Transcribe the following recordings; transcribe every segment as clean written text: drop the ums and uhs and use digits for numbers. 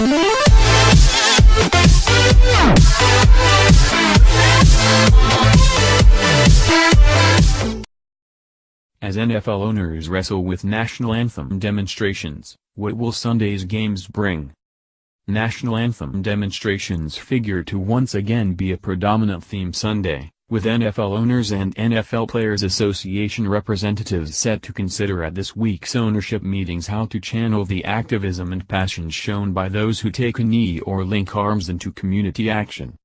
As NFL owners wrestle with national anthem demonstrations, what will Sunday's games bring? National anthem demonstrations figure to once again be a predominant theme Sunday, with NFL owners and NFL Players Association representatives set to consider at this week's ownership meetings how to channel the activism and passions shown by those who take a knee or link arms into community action.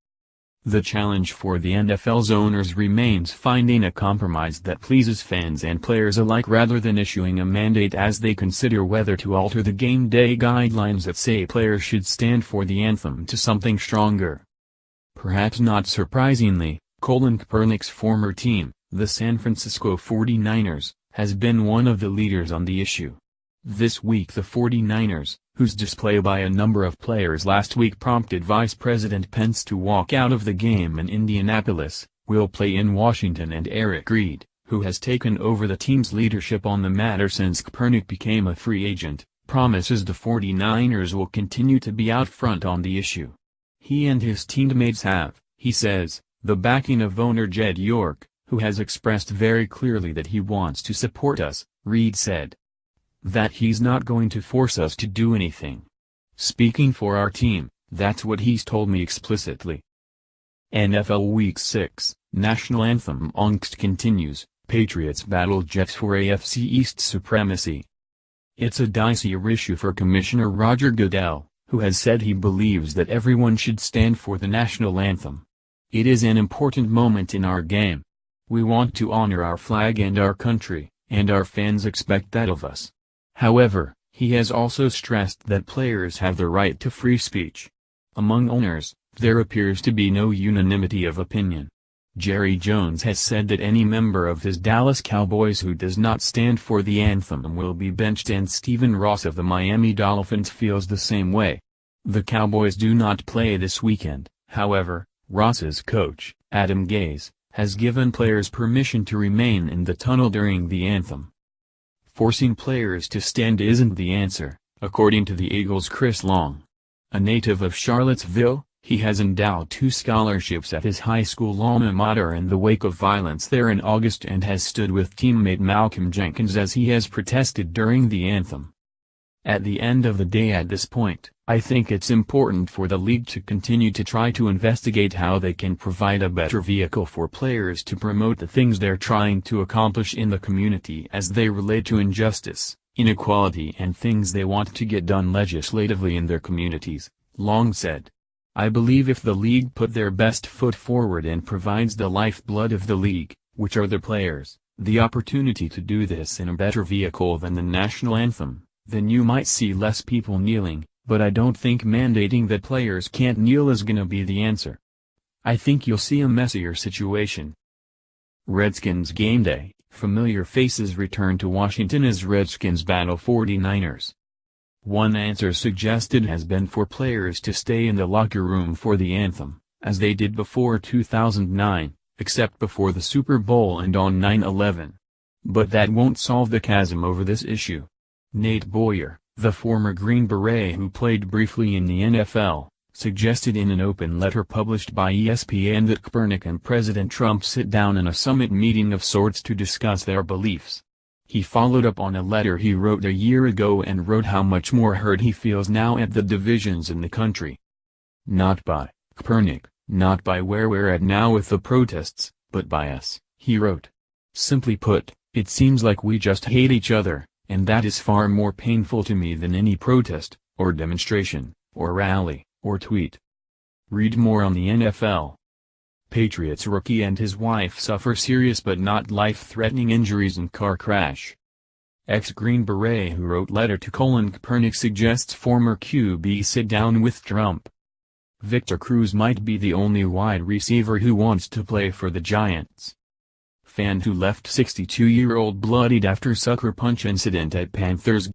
The challenge for the NFL's owners remains finding a compromise that pleases fans and players alike rather than issuing a mandate as they consider whether to alter the game day guidelines that say players should stand for the anthem to something stronger. Perhaps not surprisingly, Colin Kaepernick's former team, the San Francisco 49ers, has been one of the leaders on the issue. This week the 49ers, whose display by a number of players last week prompted Vice President Pence to walk out of the game in Indianapolis, will play in Washington, and Eric Reid, who has taken over the team's leadership on the matter since Kaepernick became a free agent, promises the 49ers will continue to be out front on the issue. He and his teammates have, he says, the backing of owner Jed York, who has expressed very clearly that he wants to support us, Reid said. That he's not going to force us to do anything. Speaking for our team, that's what he's told me explicitly. NFL Week 6, National Anthem angst continues, Patriots battle Jets for AFC East supremacy. It's a dicey issue for Commissioner Roger Goodell, who has said he believes that everyone should stand for the national anthem. It is an important moment in our game. We want to honor our flag and our country, and our fans expect that of us. However, he has also stressed that players have the right to free speech. Among owners, there appears to be no unanimity of opinion. Jerry Jones has said that any member of his Dallas Cowboys who does not stand for the anthem will be benched, and Stephen Ross of the Miami Dolphins feels the same way. The Cowboys do not play this weekend, however. Ross's coach, Adam Gase, has given players permission to remain in the tunnel during the anthem. Forcing players to stand isn't the answer, according to the Eagles' Chris Long. A native of Charlottesville, he has endowed 2 scholarships at his high school alma mater in the wake of violence there in August, and has stood with teammate Malcolm Jenkins as he has protested during the anthem. At the end of the day, at this point, I think it's important for the league to continue to try to investigate how they can provide a better vehicle for players to promote the things they're trying to accomplish in the community as they relate to injustice, inequality, and things they want to get done legislatively in their communities, Long said. I believe if the league put their best foot forward and provides the lifeblood of the league, which are the players, the opportunity to do this in a better vehicle than the national anthem, then you might see less people kneeling. But I don't think mandating that players can't kneel is gonna be the answer. I think you'll see a messier situation. Redskins game day, familiar faces return to Washington as Redskins battle 49ers. One answer suggested has been for players to stay in the locker room for the anthem, as they did before 2009, except before the Super Bowl and on 9/11. But that won't solve the chasm over this issue. Nate Boyer, the former Green Beret who played briefly in the NFL, suggested in an open letter published by ESPN that Kaepernick and President Trump sit down in a summit meeting of sorts to discuss their beliefs. He followed up on a letter he wrote a year ago and wrote how much more hurt he feels now at the divisions in the country. Not by Kaepernick, not by where we're at now with the protests, but by us, he wrote. Simply put, it seems like we just hate each other. And that is far more painful to me than any protest, or demonstration, or rally, or tweet. Read more on the NFL. Patriots rookie and his wife suffer serious but not life-threatening injuries in car crash. Ex-Green Beret who wrote letter to Colin Kaepernick suggests former QB sit down with Trump. Victor Cruz might be the only wide receiver who wants to play for the Giants. Fan who left 62-year-old bloodied after sucker punch incident at Panthers